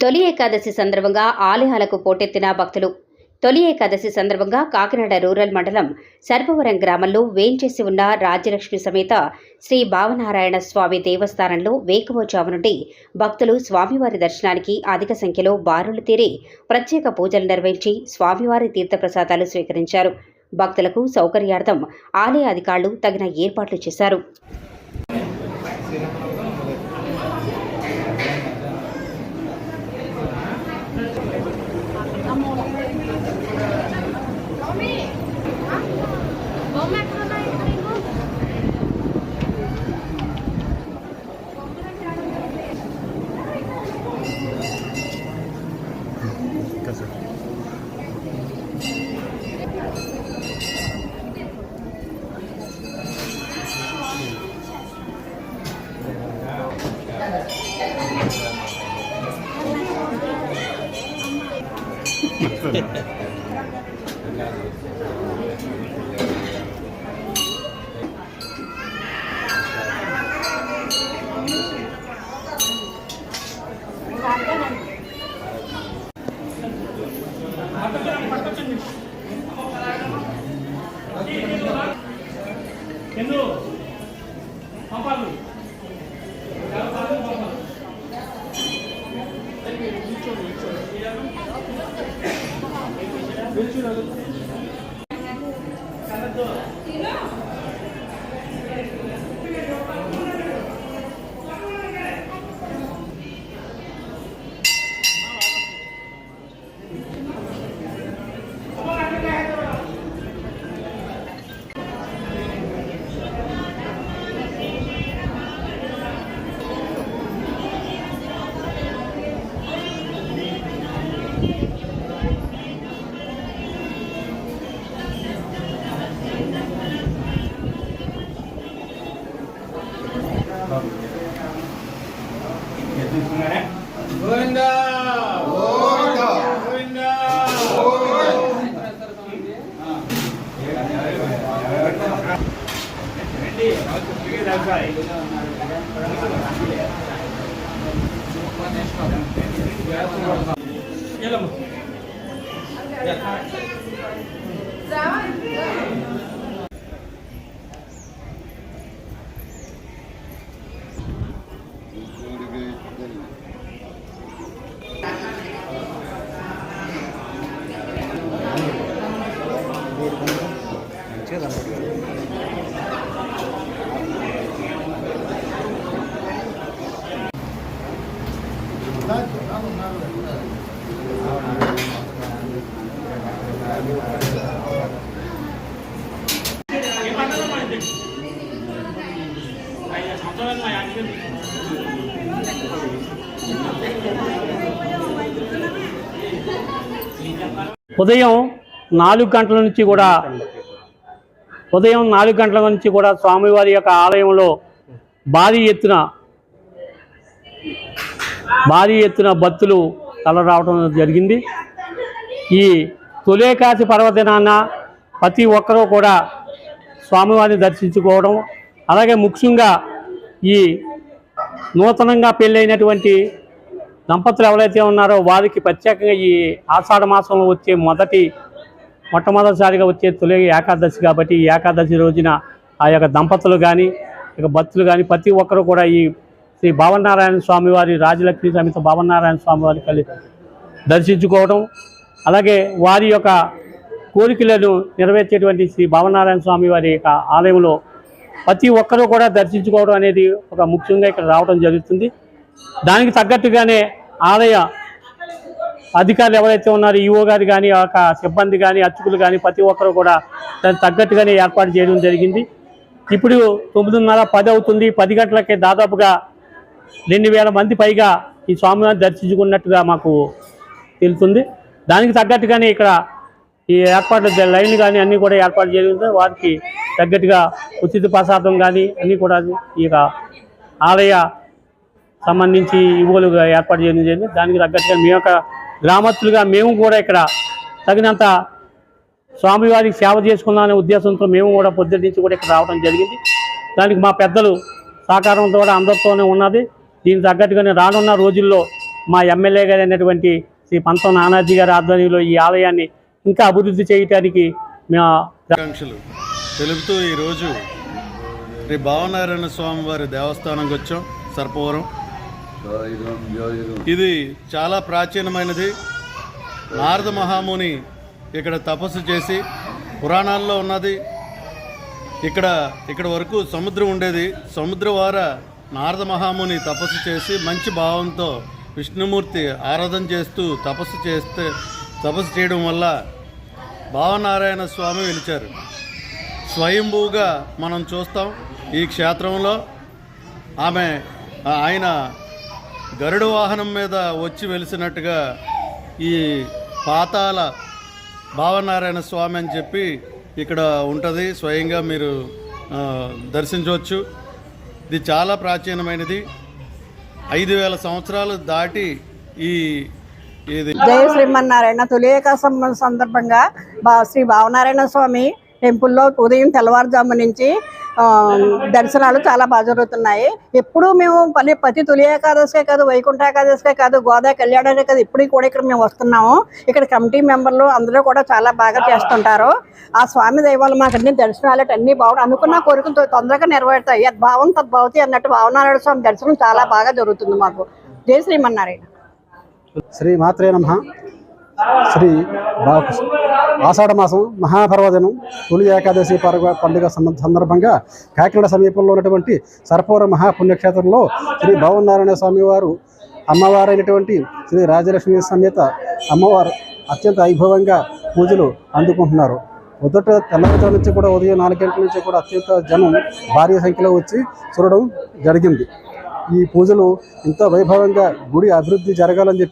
తొలి ఏకాదశి సందర్భంగా ఆలయాలకు పోటెత్తిన భక్తులు. తొలి ఏకాదశి సందర్భంగా కాకినాడ రూరల్ మండలం సర్పవరం గ్రామంలో వేంచేసి ఉన్న రాజ్యలక్ష్మి సమేత శ్రీ భావనారాయణ స్వామి దేవస్థానంలో వేకువజాము నుండి భక్తులు స్వామివారి దర్శనానికి అధిక సంఖ్యలో బారులు తీరి ప్రత్యేక పూజలు నిర్వహించి స్వామివారి తీర్థప్రసాదాలు స్వీకరించారు. భక్తులకు సౌకర్యార్థం ఆలయ అధికారులు తగిన ఏర్పాట్లు చేశారు. గోవిందా గోవిందా గోవిందా ఉదయం 4 గంటల నుంచి కూడా స్వామివారి యొక్క ఆలయంలో భారీ ఎత్తున భక్తులు తలరావడం జరిగింది. ఈ తొలేకాశి పర్వదినాన ప్రతి ఒక్కరూ కూడా స్వామివారిని దర్శించుకోవడం, అలాగే ముఖ్యంగా ఈ నూతనంగా పెళ్ళైనటువంటి దంపతులు ఎవరైతే ఉన్నారో వారికి ప్రత్యేకంగా ఈ ఆషాఢ మాసంలో వచ్చే మొట్టమొదటిసారిగా వచ్చే తొలి ఏకాదశి కాబట్టి ఈ ఏకాదశి రోజున ఆ యొక్క దంపతులు కానీ ఇక భక్తులు కానీ ప్రతి ఒక్కరూ కూడా ఈ శ్రీ భావనారాయణ స్వామివారి రాజలక్ష్మి సమేత భావనారాయణ స్వామివారి దర్శించుకోవడం, అలాగే వారి యొక్క కోరికలను నెరవేర్చేటువంటి శ్రీ భావనారాయణ స్వామివారి యొక్క ఆలయంలో ప్రతి ఒక్కరూ కూడా దర్శించుకోవడం అనేది ఒక ముఖ్యంగా ఇక్కడ రావడం జరుగుతుంది. దానికి తగ్గట్టుగానే ఆలయ అధికారులు ఎవరైతే ఉన్నారో ఈఓ గారు కానీ ఆ యొక్క సిబ్బంది కానీ అర్చకులు కానీ ప్రతి ఒక్కరు కూడా దానికి తగ్గట్టుగానే ఏర్పాటు చేయడం జరిగింది. ఇప్పుడు 9:30-10 అవుతుంది. 10 గంటలకే దాదాపుగా 2000 మంది పైగా ఈ స్వామివారిని దర్శించుకున్నట్టుగా మాకు తెలుస్తుంది. దానికి తగ్గట్టుగానే ఇక్కడ ఈ ఏర్పాట్లు లైన్లు కానీ అన్నీ కూడా ఏర్పాటు చేయడం, వారికి తగ్గట్టుగా ఉచిత ప్రసాదం కానీ అన్నీ కూడా ఈ యొక్క ఆలయ సంబంధించి ఇవ్వలుగా ఏర్పాటు చేయడం జరిగింది. దానికి తగ్గట్టుగా మీ యొక్క గ్రామస్తులుగా మేము కూడా ఇక్కడ తగినంత స్వామివారికి సేవ చేసుకున్నామనే ఉద్దేశంతో మేము కూడా పొద్దున్న నుంచి కూడా ఇక్కడ రావడం జరిగింది. దానికి మా పెద్దలు సహకారంతో కూడా అందరితోనే ఉన్నది. దీనికి తగ్గట్టుగానే రానున్న రోజుల్లో మా ఎమ్మెల్యే గారు అయినటువంటి శ్రీ పంతం నానాజీ గారి ఆధ్వర్యంలో ఈ ఆలయాన్ని ఇంకా అభివృద్ధి చేయడానికి మేము ఆకాంక్షలు తెలుపుతూ ఈరోజు శ్రీ భావనారాయణ స్వామి వారి దేవస్థానంకి వచ్చాం సర్పవరం. ఇది చాలా ప్రాచీనమైనది. నారద మహాముని ఇక్కడ తపస్సు చేసి పురాణాల్లో ఉన్నది. ఇక్కడ వరకు సముద్రం ఉండేది. సముద్ర వార నారద మహాముని తపస్సు చేసి మంచి భావంతో విష్ణుమూర్తి ఆరాధన చేస్తూ తపస్సు చేయడం వల్ల భావనారాయణ స్వామి వెలిచారు. స్వయంభూగా మనం చూస్తాం ఈ క్షేత్రంలో. ఆయన గరుడ వాహనం మీద వచ్చి వెలిసినట్టుగా ఈ పాతాల భావనారాయణ స్వామి అని చెప్పి ఇక్కడ ఉంటుంది. స్వయంగా మీరు దర్శించవచ్చు. ఇది చాలా ప్రాచీనమైనది. 5000 సంవత్సరాలు దాటి ఇది జయ శ్రీమన్నారాయణ తొలి ఏకాదశి సందర్భంగా శ్రీ భావనారాయణ స్వామి టెంపుల్లో ఉదయం తెల్లవారుజాము నుంచి దర్శనాలు చాలా బాగా జరుగుతున్నాయి. ఎప్పుడు మేము ప్రతి తొలి ఏకాదశికే కాదు, వైకుంఠ ఏకాదశికే కాదు, గోదా కళ్యాణానికే కాదు, ఇప్పుడు కూడా ఇక్కడ మేము వస్తున్నాము. ఇక్కడ కమిటీ మెంబర్లు అందరూ కూడా చాలా బాగా చేస్తుంటారు. ఆ స్వామి దైవాలు మాకు అన్ని దర్శనాలు అన్నీ బాగుంది. అనుకున్న కోరికలు తొందరగా నెరవేరుతాయి. భావం తద్భవతి అన్నట్టు భావనారాయణ స్వామి దర్శనం చాలా బాగా జరుగుతుంది మాకు. జయ శ్రీమన్నారాయణ. శ్రీ మాత్రే నమః. శ్రీ ఆషాఢ మాసం మహాపర్వదినం తొలి ఏకాదశి పండుగ సందర్భంగా కాకినాడ సమీపంలో ఉన్నటువంటి సర్పవరం మహాపుణ్యక్షేత్రంలో శ్రీ భావనారాయణ స్వామి వారు అమ్మవారైనటువంటి శ్రీ రాజలక్ష్మి సమేత అమ్మవారు అత్యంత వైభవంగా పూజలు అందుకుంటున్నారు. తెల్లవారుజాము నుంచి కూడా ఉదయం 4 గంటల నుంచి కూడా అత్యంత జనం భారీ సంఖ్యలో వచ్చి చూడడం జరిగింది. ఈ పూజలు ఇంత వైభవంగా గుడి అభివృద్ధి జరగాలని చెప్పి